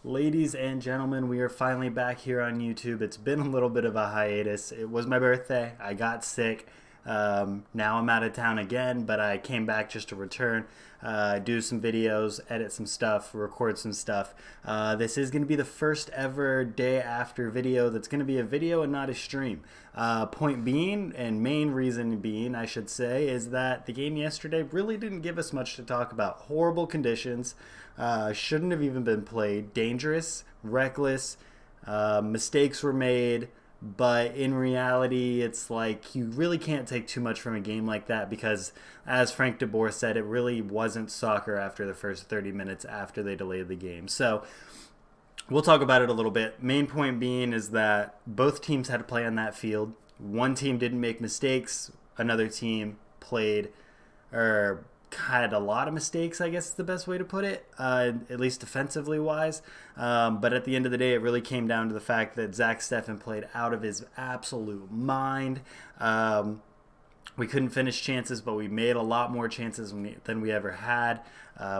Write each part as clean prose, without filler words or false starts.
Ladies and gentlemen, we are finally back here on YouTube. It's been a little bit of a hiatus. It was my birthday. I got sick. Now I'm out of town again, but I came back just to return, do some videos, edit some stuff, record some stuff. This is going to be the first ever day after video that's going to be a video and not a stream. Point being, and main reason being, I should say, is that the game yesterday really didn't give us much to talk about. Horrible conditions, shouldn't have even been played, dangerous, reckless, mistakes were made. But in reality, it's like you really can't take too much from a game like that because, as Frank de Boer said, it really wasn't soccer after the first 30 minutes after they delayed the game. So we'll talk about it a little bit. Main point being is that both teams had to play on that field. One team didn't make mistakes. Another team played or had a lot of mistakes, I guess is the best way to put it, at least defensively wise. But at the end of the day, it really came down to the fact that Zach Steffen played out of his absolute mind. We couldn't finish chances, but we made a lot more chances than we ever had.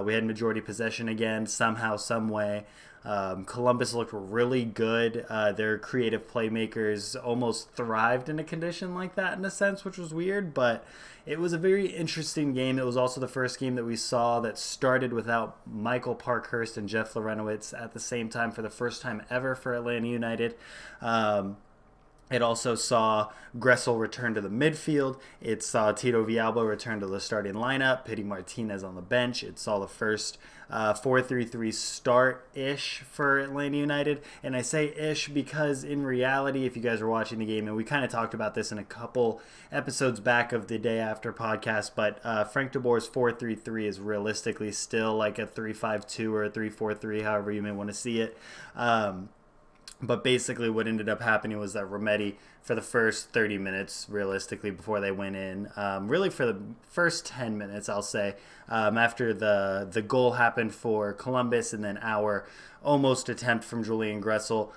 We had majority possession again, somehow, some way. Columbus looked really good. Their creative playmakers almost thrived in a condition like that in a sense, which was weird, but it was a very interesting game. It was also the first game that we saw that started without Michael Parkhurst and Jeff Larentowicz at the same time for the first time ever for Atlanta United. It also saw Gressel return to the midfield. It saw Tito Villalba return to the starting lineup, Pity Martinez on the bench. It saw the first 4-3-3 start-ish for Atlanta United. And I say ish because in reality, if you guys were watching the game, and we kind of talked about this in a couple episodes back of the day after podcast, but Frank de Boer's 4-3-3 is realistically still like a 3-5-2 or a 3-4-3, however you may want to see it. But basically what ended up happening was that Remedi, for the first 30 minutes, realistically, before they went in, really for the first 10 minutes, I'll say, after the goal happened for Columbus and then our almost attempt from Julian Gressel,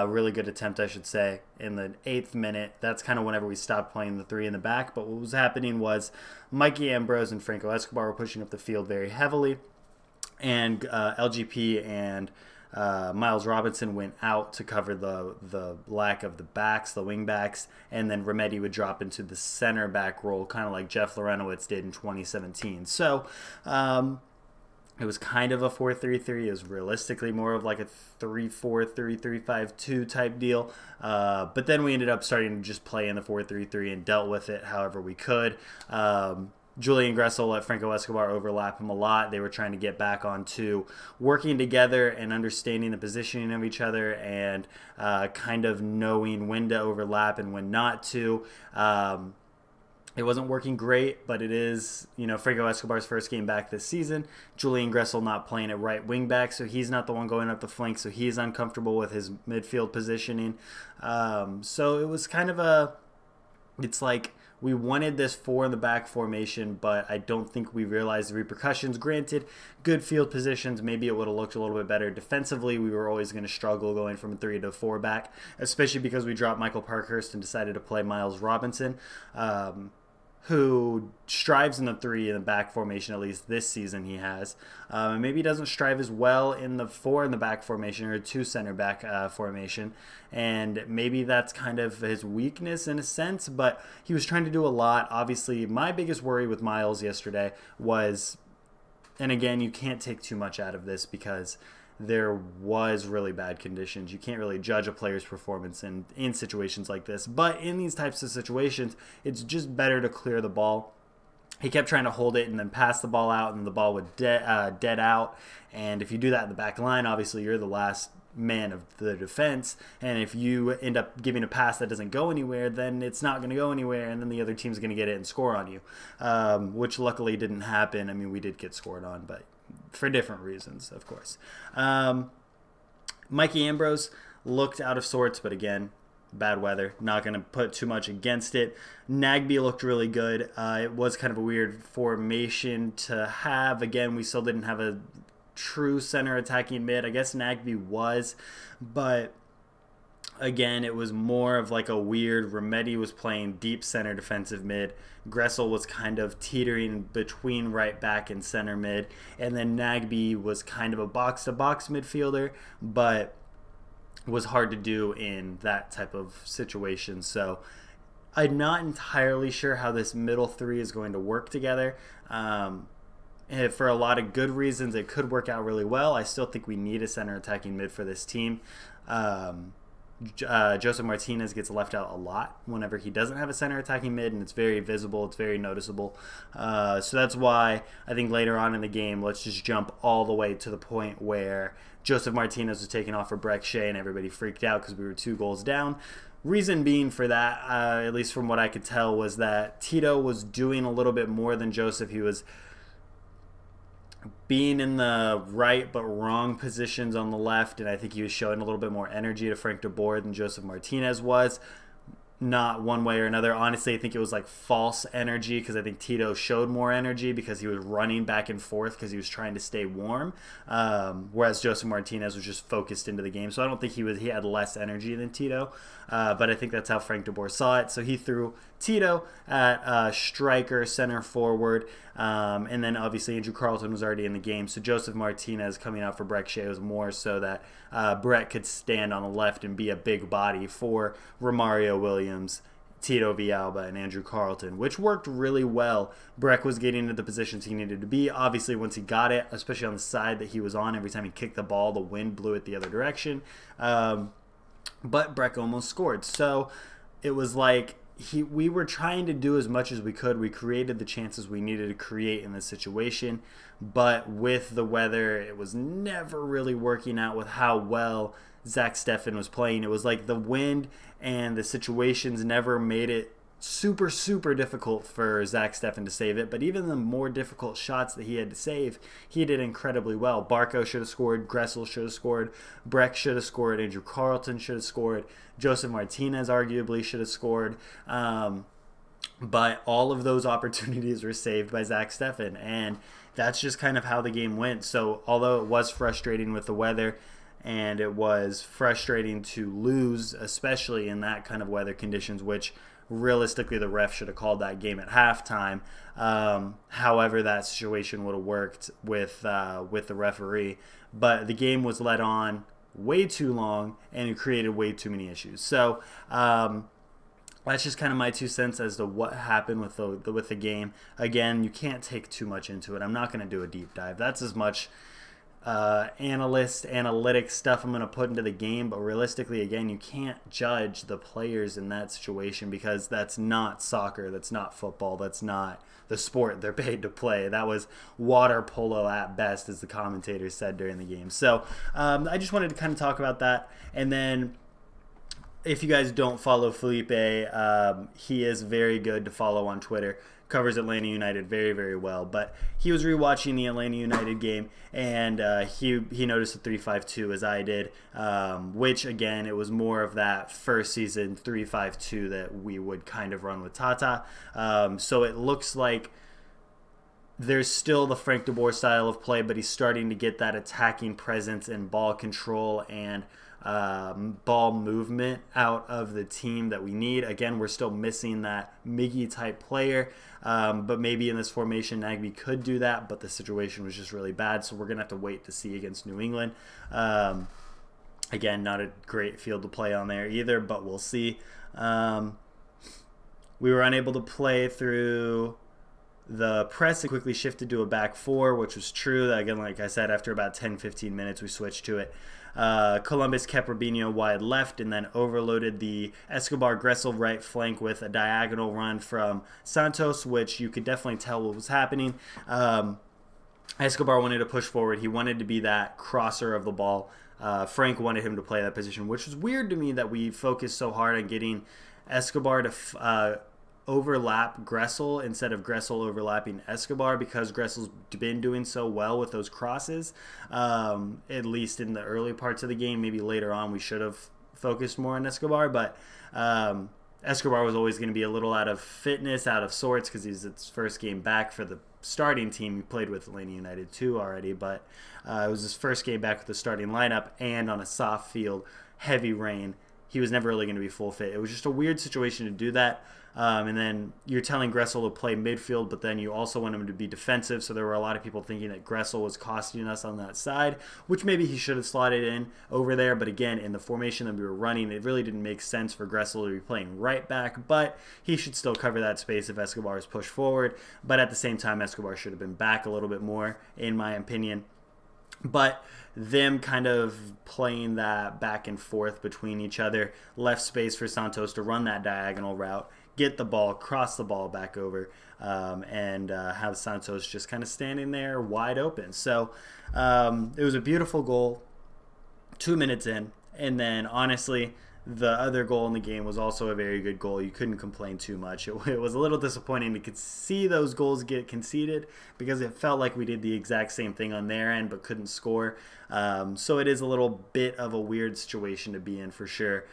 really good attempt, I should say, in the 8th minute. That's kind of whenever we stopped playing the three in the back. But what was happening was Mikey Ambrose and Franco Escobar were pushing up the field very heavily, and LGP and Miles Robinson went out to cover the lack of the backs, the wing backs, and then Remedi would drop into the center back role, kind of like Jeff Larentowicz did in 2017. So it was kind of a 4-3-3. It was realistically more of like a 3-4-3, 3-5-2 type deal. But then we ended up starting to just play in the 4-3-3 and dealt with it however we could. Julian Gressel let Franco Escobar overlap him a lot. They were trying to get back onto working together and understanding the positioning of each other and kind of knowing when to overlap and when not to. It wasn't working great, but it is, Franco Escobar's first game back this season. Julian Gressel not playing at right wing back, so he's not the one going up the flank, so he's uncomfortable with his midfield positioning. So it was kind of it's like we wanted this four in the back formation, but I don't think we realized the repercussions. Granted, good field positions, maybe it would have looked a little bit better. Defensively, we were always going to struggle going from a 3 to 4 back, especially because we dropped Michael Parkhurst and decided to play Miles Robinson, who strives in the 3 in the back formation, at least this season he has. Maybe he doesn't strive as well in the 4 in the back formation or 2 center back formation. And maybe that's kind of his weakness in a sense, but he was trying to do a lot. Obviously, my biggest worry with Miles yesterday was, and again, you can't take too much out of this because there was really bad conditions. You can't really judge a player's performance in situations like this. But in these types of situations, it's just better to clear the ball. He kept trying to hold it and then pass the ball out, and the ball would dead out. And if you do that in the back line, obviously you're the last man of the defense. And if you end up giving a pass that doesn't go anywhere, then it's not going to go anywhere, and then the other team's going to get it and score on you, which luckily didn't happen. I mean, we did get scored on, but for different reasons, of course. Mikey Ambrose looked out of sorts, but again, bad weather. Not going to put too much against it. Nagbe looked really good. It was kind of a weird formation to have. Again, we still didn't have a true center attacking mid. I guess Nagbe was, but Again, it was more of like a weird. Remedi was playing deep center defensive mid. Gressel was kind of teetering between right back and center mid. And then Nagbe was kind of a box to box midfielder, but was hard to do in that type of situation. So I'm not entirely sure how this middle three is going to work together. For a lot of good reasons, it could work out really well. I still think we need a center attacking mid for this team. Joseph Martinez gets left out a lot whenever he doesn't have a center attacking mid, and it's very visible, it's very noticeable. So that's why I think later on in the game, let's just jump all the way to the point where Joseph Martinez was taken off for Brek Shea and everybody freaked out because we were 2 goals down. Reason being for that, at least from what I could tell, was that Tito was doing a little bit more than Joseph. He was being in the right but wrong positions on the left, and I think he was showing a little bit more energy to Frank de Boer than Joseph Martinez was. Not one way or another. Honestly, I think it was like false energy because I think Tito showed more energy because he was running back and forth because he was trying to stay warm, whereas Joseph Martinez was just focused into the game. So I don't think he had less energy than Tito, but I think that's how Frank de Boer saw it. So he threw Tito at striker, center forward, and then obviously Andrew Carleton was already in the game. So Joseph Martinez coming out for Brek Shea was more so that Brett could stand on the left and be a big body for Romario Williams, Tito Villalba, and Andrew Carleton, which worked really well. Brett was getting into the positions he needed to be. Obviously, once he got it, especially on the side that he was on, every time he kicked the ball, the wind blew it the other direction. But Brett almost scored. So it was like we were trying to do as much as we could. We created the chances we needed to create in this situation, but with the weather, it was never really working out with how well Zach Steffen was playing. It was like the wind and the situations never made it super, super difficult for Zach Steffen to save it, but even the more difficult shots that he had to save, he did incredibly well. Barco should have scored, Gressel should have scored, Brek should have scored, Andrew Carleton should have scored, Joseph Martinez arguably should have scored, but all of those opportunities were saved by Zach Steffen, and that's just kind of how the game went. So although it was frustrating with the weather, and it was frustrating to lose, especially in that kind of weather conditions, which realistically the ref should have called that game at halftime. However, that situation would have worked with the referee, but the game was let on way too long and it created way too many issues. So that's just kind of my 2 cents as to what happened with the game. Again, you can't take too much into it. I'm not going to do a deep dive. That's as much analytic stuff I'm going to put into the game, but realistically, again, you can't judge the players in that situation because that's not soccer, that's not football, that's not the sport they're paid to play. That was water polo at best, as the commentators said during the game. So I just wanted to kind of talk about that. And then if you guys don't follow Felipe, he is very good to follow on Twitter. Covers Atlanta United very, very well. But he was rewatching the Atlanta United game, and he noticed the 3-5-2 as I did, which, again, it was more of that first season 3-5-2 that we would kind of run with Tata. So it looks like there's still the Frank de Boer style of play, but he's starting to get that attacking presence and ball control and ball movement out of the team that we need. Again, we're still missing that Miggy type player, but maybe in this formation Nagbe could do that, but the situation was just really bad, so we're going to have to wait to see against New England. Again, not a great field to play on there either, but we'll see. We were unable to play through the press and quickly shifted to a back 4, which was true. Again, like I said, after about 10-15 minutes, we switched to it. Columbus kept Rubinho wide left and then overloaded the Escobar Gressel right flank with a diagonal run from Santos, which you could definitely tell what was happening. Escobar wanted to push forward. He wanted to be that crosser of the ball. Frank wanted him to play that position, which was weird to me that we focused so hard on getting Escobar to overlap Gressel instead of Gressel overlapping Escobar, because Gressel's been doing so well with those crosses, at least in the early parts of the game. Maybe later on we should have focused more on Escobar, but Escobar was always going to be a little out of fitness, out of sorts, because he's his first game back for the starting team. He played with Atlanta United too already, but it was his first game back with the starting lineup, and on a soft field, heavy rain, he was never really going to be full fit. It was just a weird situation to do that. And then you're telling Gressel to play midfield, but then you also want him to be defensive. So there were a lot of people thinking that Gressel was costing us on that side, which maybe he should have slotted in over there. But again, in the formation that we were running, it really didn't make sense for Gressel to be playing right back. But he should still cover that space if Escobar is pushed forward. But at the same time, Escobar should have been back a little bit more, in my opinion. But them kind of playing that back and forth between each other left space for Santos to run that diagonal route, get the ball, cross the ball back over, and have Santos just kind of standing there wide open. So it was a beautiful goal 2 minutes in. And then, honestly, the other goal in the game was also a very good goal. You couldn't complain too much. It was a little disappointing to see those goals get conceded because it felt like we did the exact same thing on their end but couldn't score. So it is a little bit of a weird situation to be in for sure.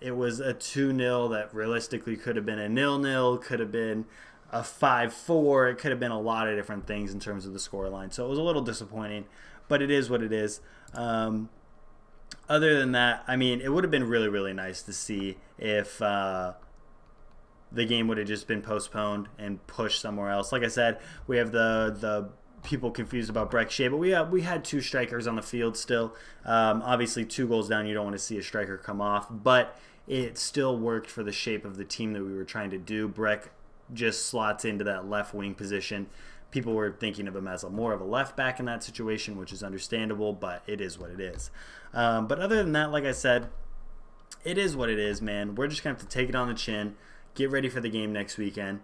It was a 2-0 that realistically could have been a 0-0, could have been a 5-4. It could have been a lot of different things in terms of the scoreline. So it was a little disappointing, but it is what it is. Other than that, I mean, it would have been really, really nice to see if the game would have just been postponed and pushed somewhere else. Like I said, we have the people confused about Breck Shea, but we had 2 strikers on the field still. Obviously, 2 goals down, you don't want to see a striker come off, but it still worked for the shape of the team that we were trying to do. Breck just slots into that left wing position. People were thinking of him as more of a left back in that situation, which is understandable, but it is what it is. But other than that, like I said, it is what it is, man. We're just going to have to take it on the chin, get ready for the game next weekend,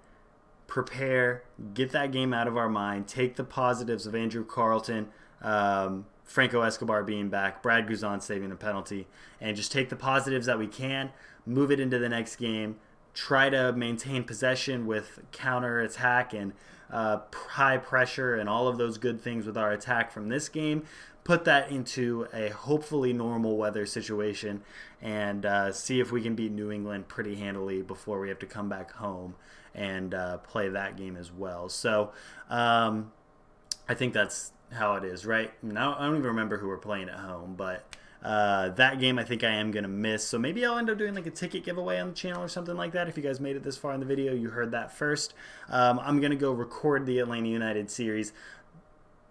prepare, get that game out of our mind, take the positives of Andrew Carleton, Franco Escobar being back, Brad Guzan saving a penalty, and just take the positives that we can, move it into the next game, try to maintain possession with counter attack and high pressure and all of those good things with our attack from this game, put that into a hopefully normal weather situation, and see if we can beat New England pretty handily before we have to come back home and play that game as well. So I think that's how it is, right? Now, I don't even remember who we're playing at home, but that game I think I am going to miss. So maybe I'll end up doing like a ticket giveaway on the channel or something like that. If you guys made it this far in the video, you heard that first. I'm going to go record the Atlanta United series.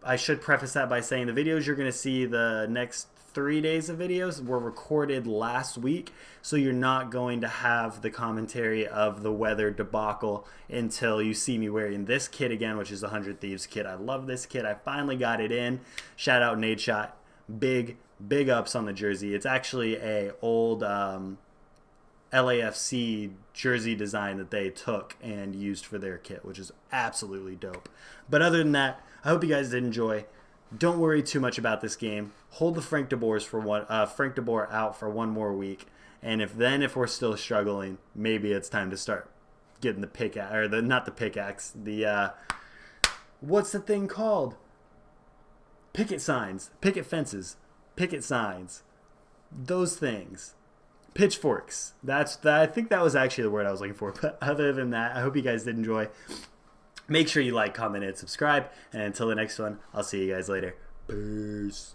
I should preface that by saying the videos you're going to see the next 3 days of videos were recorded last week, so you're not going to have the commentary of the weather debacle until you see me wearing this kit again, which is the 100 Thieves kit. I love this kit. I finally got it in. Shout out Nate Shot. Big ups on the jersey. It's actually a old LAFC jersey design that they took and used for their kit, which is absolutely dope. But other than that, I hope you guys did enjoy. Don't worry too much about this game. Hold the Frank de Boer out for 1 more week, and if we're still struggling, maybe it's time to start getting the pickaxe, or not the pickaxe, the what's the thing called? Picket signs, picket fences, picket signs, those things. Pitchforks. I think that was actually the word I was looking for. But other than that, I hope you guys did enjoy. Make sure you like, comment, and subscribe. And until the next one, I'll see you guys later. Peace.